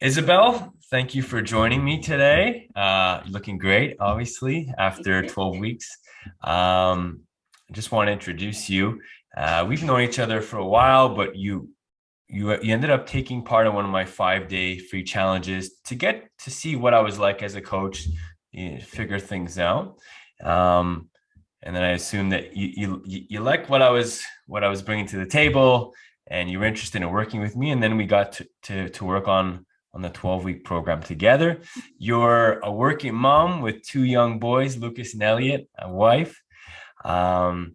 Isabelle, thank you for joining me today. Looking great, obviously, after 12 weeks. I just want to introduce you. We've known each other for a while, but you ended up taking part in one of my 5-day free challenges to get to see what I was like as a coach, figure things out. Um, and then I assumed that you liked what I was bringing to the table, and you were interested in working with me. And then we got to work on the 12-week program together. You're a working mom with two young boys, Lucas and Elliot, a wife. Um,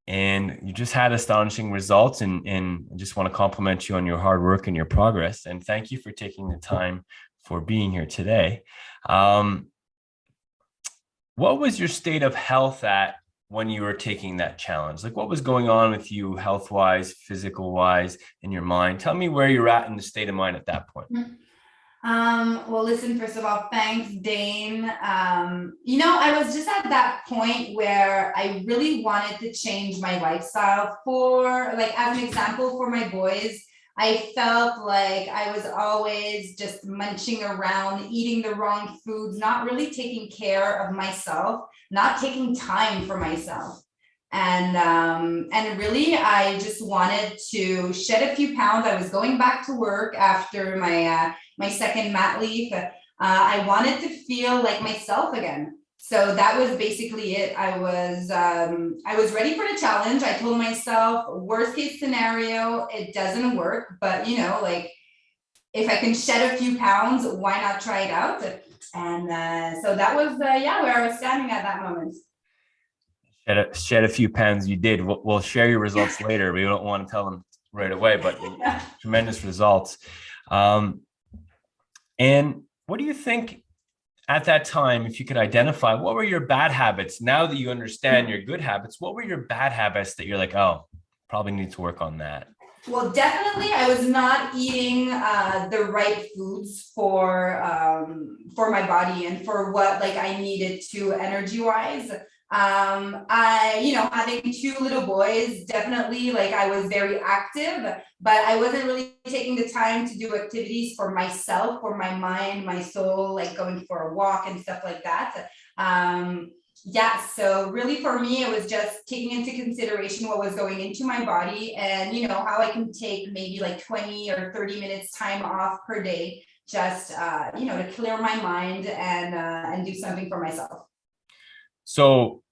and you just had astonishing results, and I just want to compliment you on your hard work and your progress. And thank you for taking the time for being here today. Um, what was your state of health at when you were taking that challenge? Like, what was going on with you health wise, physical wise, in your mind? Tell me where you're at in the state of mind at that point. Well, listen, first of all, thanks, Dane. I was just at that point where I really wanted to change my lifestyle for, like, as an example, for my boys. I felt like I was always just munching around, eating the wrong foods, not really taking care of myself, not taking time for myself. And really, I just wanted to shed a few pounds. I was going back to work after my second mat leave. I wanted to feel like myself again. So that was basically it. I was ready for the challenge. I told myself, worst case scenario, it doesn't work, but like, if I can shed a few pounds, why not try it out? And so that was yeah, where I was standing at that moment. Shed a few pounds. You did. We'll share your results later. We don't want to tell them right away, but tremendous results. Um, and what do you think at that time, if you could identify, what were your bad habits? Now that you understand your good habits, what were your bad habits that you're like, oh, probably need to work on that? Well, definitely, I was not eating the right foods for my body and for what like I needed to energy wise. Having two little boys, definitely like I was very active, but I wasn't really taking the time to do activities for myself, for my mind, my soul, like going for a walk and stuff like that. Yeah, so really for me, it was just taking into consideration what was going into my body and, how I can take maybe like 20 or 30 minutes time off per day, just, to clear my mind and do something for myself. So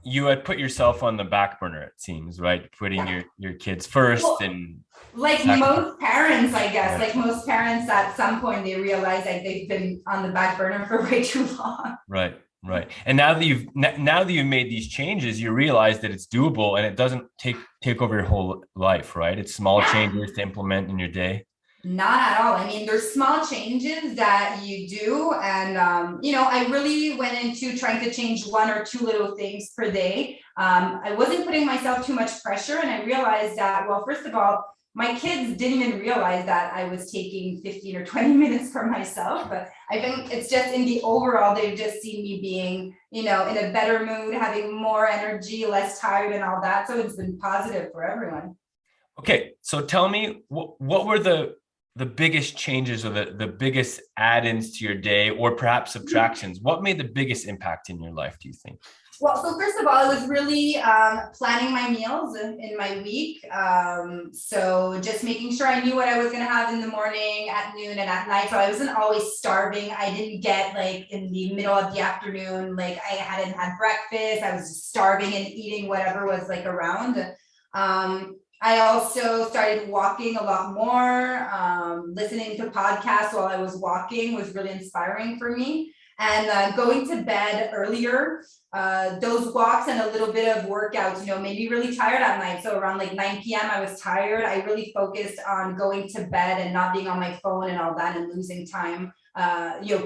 you had put yourself on the back burner, it seems, right? Putting Yeah. your kids first Well, and like sacrifice. most parents, I guess, Right. like most parents at some point they realize like they've been on the back burner for way too long. Right, right. And now that you've made these changes, you realize that it's doable and it doesn't take over your whole life, right? It's small Yeah. changes to implement in your day. Not at all. I mean, there's small changes that you do. And, I really went into trying to change one or two little things per day. I wasn't putting myself too much pressure. And I realized that, well, first of all, my kids didn't even realize that I was taking 15 or 20 minutes for myself. But I think it's just in the overall, they've just seen me being, in a better mood, having more energy, less tired, and all that. So it's been positive for everyone. Okay, so tell me what were the biggest changes or the biggest add-ins to your day or perhaps subtractions? What made the biggest impact in your life, do you think? Well, so first of all, it was really planning my meals in my week. So just making sure I knew what I was going to have in the morning, at noon, and at night. So I wasn't always starving. I didn't get like in the middle of the afternoon, like I hadn't had breakfast. I was just starving and eating whatever was like around. I also started walking a lot more. Listening to podcasts while I was walking was really inspiring for me. And going to bed earlier, those walks and a little bit of workouts, made me really tired at night. So around like 9 p.m., I was tired. I really focused on going to bed and not being on my phone and all that and losing time,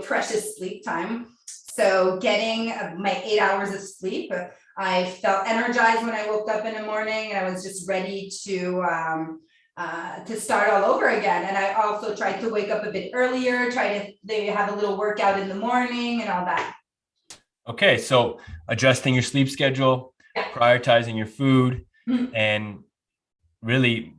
precious sleep time. So getting my 8 hours of sleep, I felt energized when I woke up in the morning and I was just ready to start all over again. And I also tried to wake up a bit earlier, try to they have a little workout in the morning and all that. Okay, so adjusting your sleep schedule, Yeah. prioritizing your food, Mhm. and really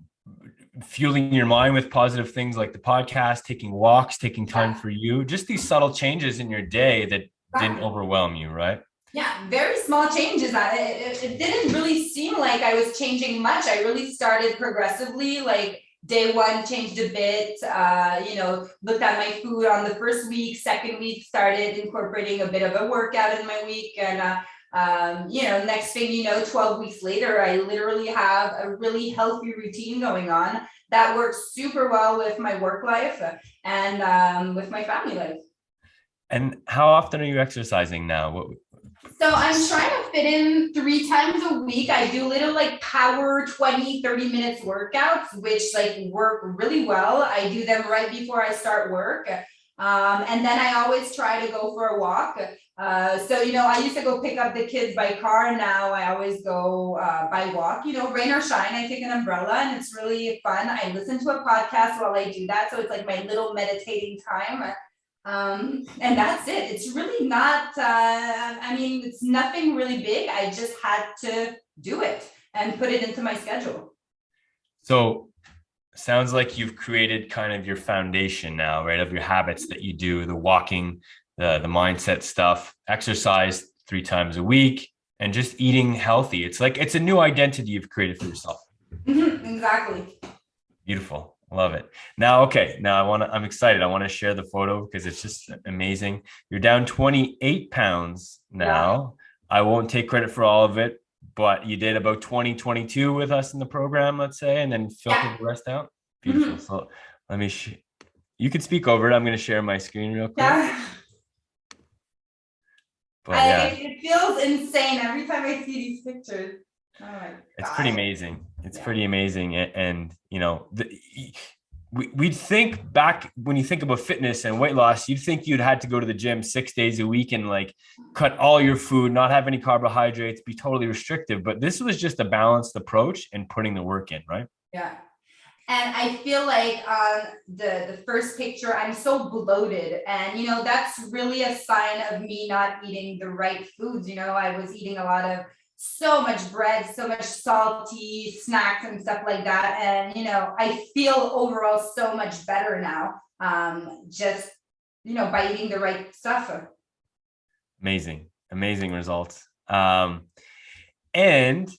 fueling your mind with positive things like the podcast, taking walks, taking time Yeah, for you, just these subtle changes in your day that didn't exactly. overwhelm you, right? Yeah, very small changes. It didn't really seem like I was changing much. I really started progressively, like day one changed a bit, looked at my food on the first week, second week started incorporating a bit of a workout in my week. And, next thing you know, 12 weeks later, I literally have a really healthy routine going on that works super well with my work life and with my family life. And how often are you exercising now? So I'm trying to fit in 3 times a week. I do little like power 20, 30 minutes workouts, which like work really well. I do them right before I start work. And then I always try to go for a walk. I used to go pick up the kids by car. And now I always go by walk, rain or shine. I take an umbrella and it's really fun. I listen to a podcast while I do that. So it's like my little meditating time. And that's it. It's really not, it's nothing really big. I just had to do it and put it into my schedule. So sounds like you've created kind of your foundation now, right? Of your habits that you do, the walking, the mindset stuff, exercise 3 times a week, and just eating healthy. It's like it's a new identity you've created for yourself. Exactly. Beautiful. Love it. Now, okay. Now I'm excited. I want to share the photo because it's just amazing. You're down 28 pounds Yeah. now. I won't take credit for all of it, but you did about 22 with us in the program, let's say, and then filtered Yeah. the rest out. Beautiful. Mhm. So let me, you can speak over it. I'm going to share my screen real quick. Yeah. But yeah, It feels insane every time I see these pictures. Oh my it's pretty God. amazing. It's Yeah. pretty amazing. And we'd think back when you think about fitness and weight loss, you'd think you'd had to go to the gym 6 days a week and like cut all your food, not have any carbohydrates, be totally restrictive. But this was just a balanced approach and putting the work in, right? Yeah. And I feel like on the first picture, I'm so bloated. And, that's really a sign of me not eating the right foods. I was eating a lot of so much bread, so much salty snacks and stuff like that. And, I feel overall so much better now. Just, by eating the right stuff. Amazing results. And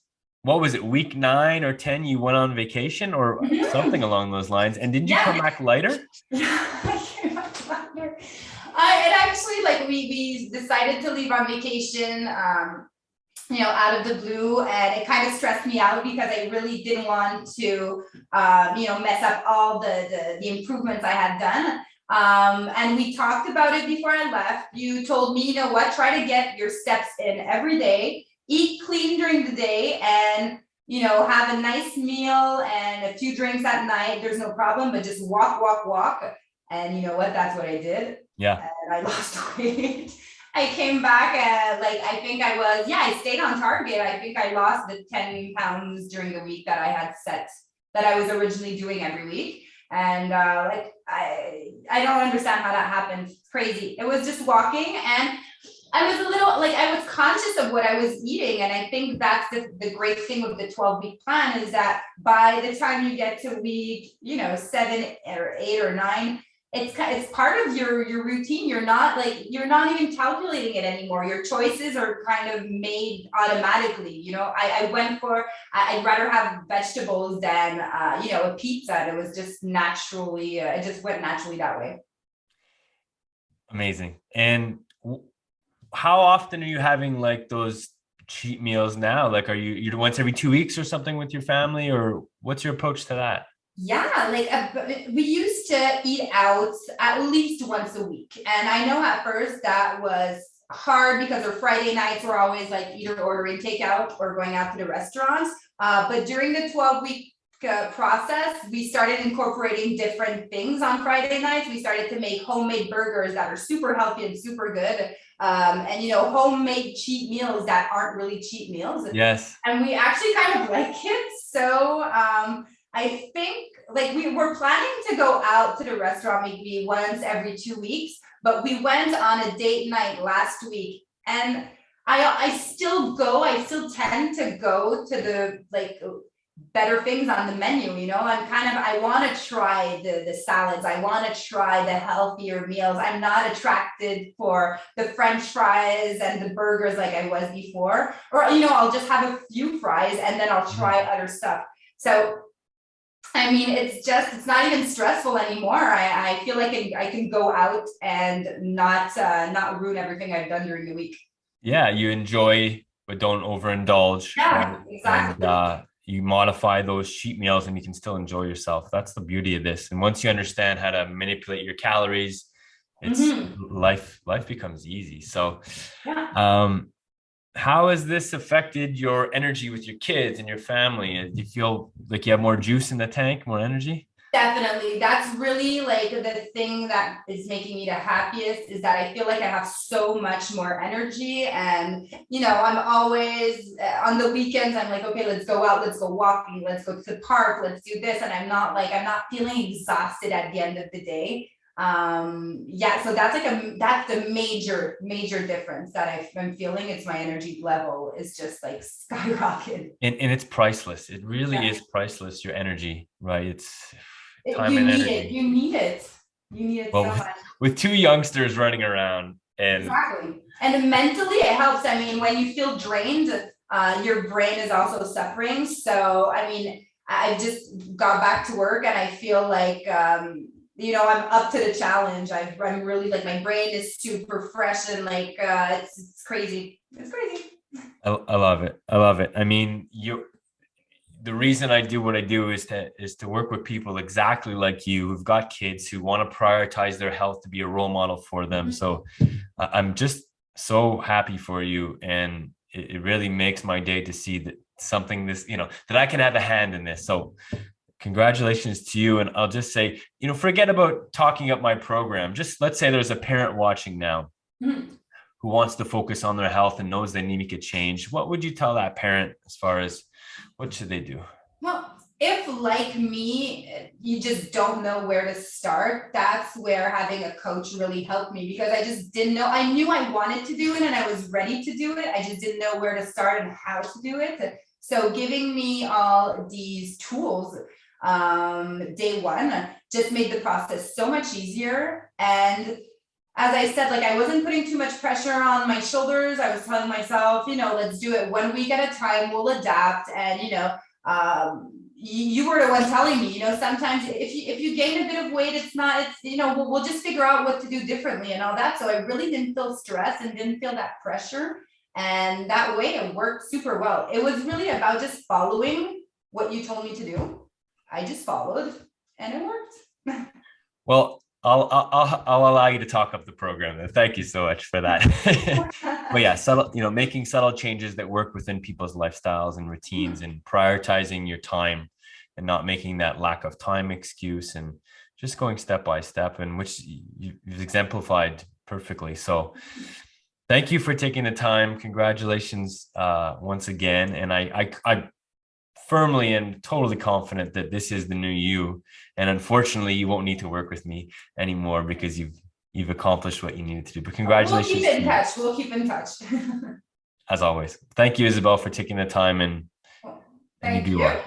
what was it, week 9 or 10, you went on vacation or something along those lines? And did you come back lighter? Yeah, I came back lighter. It actually, like, we decided to leave on vacation, out of the blue, and it kind of stressed me out because I really didn't want to, mess up all the improvements I had done. And we talked about it before I left. You told me, try to get your steps in every day, eat clean during the day, and have a nice meal and a few drinks at night. There's no problem, but just walk. And you know what? That's what I did. Yeah. And I lost weight. I came back at I stayed on target. I think I lost the 10 pounds during the week that I had set that I was originally doing every week. And I don't understand how that happened. It's crazy. It was just walking, and I was a little I was conscious of what I was eating. And I think that's the great thing with the 12-week plan is that by the time you get to week, 7 or 8 or 9, it's part of your routine. You're not even calculating it anymore. Your choices are kind of made automatically. I went for, I'd rather have vegetables than, a pizza. And it was just naturally, it just went naturally that way. Amazing. And how often are you having like those cheat meals now? Like, are you once every 2 weeks or something with your family, or what's your approach to that? Yeah, we used to eat out at least once a week. And I know at first that was hard because our Friday nights were always like either ordering takeout or going out to the restaurants. But during the 12-week process, we started incorporating different things on Friday nights. We started to make homemade burgers that are super healthy and super good. And homemade cheat meals that aren't really cheat meals. Yes. And we actually kind of like it. So I think we were planning to go out to the restaurant maybe once every 2 weeks, but we went on a date night last week, and I still tend to go to better things on the menu. I want to try the salads. I want to try the healthier meals. I'm not attracted for the French fries and the burgers like I was before. Or, I'll just have a few fries and then I'll try other stuff. So I mean, it's not even stressful anymore. I feel like I can go out and not ruin everything I've done during the week. Yeah, you enjoy, but don't overindulge. Yeah, Right? And exactly. you modify those cheat meals and you can still enjoy yourself. That's the beauty of this. And once you understand how to manipulate your calories, it's Mm-hmm. life becomes easy. So, Yeah. um, how has this affected your energy with your kids and your family? Do you feel like you have more juice in the tank, more energy? Definitely. That's really like the thing that is making me the happiest is that I feel like I have so much more energy. And, I'm always on the weekends, I'm like, okay, let's go out, let's go walking, let's go to the park, let's do this. And I'm not feeling exhausted at the end of the day. Yeah, so that's the major difference that I'm feeling. It's my energy level is just like skyrocket. And it's priceless. It really Yeah. is priceless, your energy, right? It's time You and need it. energy. You need it. You need it Well, so much. with two youngsters running around and Exactly. And mentally, it helps. I mean, when you feel drained, your brain is also suffering. So, I mean, I just got back to work and I feel like, I'm up to the challenge. I'm really like, my brain is super fresh and like, it's crazy. It's crazy. I love it. I love it. I mean, the reason I do what I do is to work with people exactly like you who've got kids who want to prioritize their health to be a role model for them. So I'm just so happy for you, and it really makes my day to see that something that I can have a hand in this. So congratulations to you. And I'll just say, forget about talking up my program. Just let's say there's a parent watching now Mhm. who wants to focus on their health and knows they need to make a change. What would you tell that parent as far as what should they do? Well, if like me, you just don't know where to start, that's where having a coach really helped me because I just didn't know. I knew I wanted to do it and I was ready to do it. I just didn't know where to start and how to do it. So giving me all these tools day one just made the process so much easier. And as I said, like I wasn't putting too much pressure on my shoulders. I was telling myself, let's do it 1 week at a time. We'll adapt. And, you were the one telling me, sometimes if you gain a bit of weight, we'll just figure out what to do differently and all that. So I really didn't feel stress and didn't feel that pressure. And that way it worked super well. It was really about just following what you told me to do. I just followed and it worked. Well, I'll allow you to talk up the program then. Thank you so much for that. But yeah, making subtle changes that work within people's lifestyles and routines and prioritizing your time and not making that lack of time excuse and just going step by step, and which you've exemplified perfectly. So thank you for taking the time. Congratulations once again. And I firmly and totally confident that this is the new you. And unfortunately, you won't need to work with me anymore because you've accomplished what you needed to do. But We'll keep congratulations to in you, touch. We'll keep in touch. as always. Thank you, Isabelle, for taking the time, and you Thank be you. well.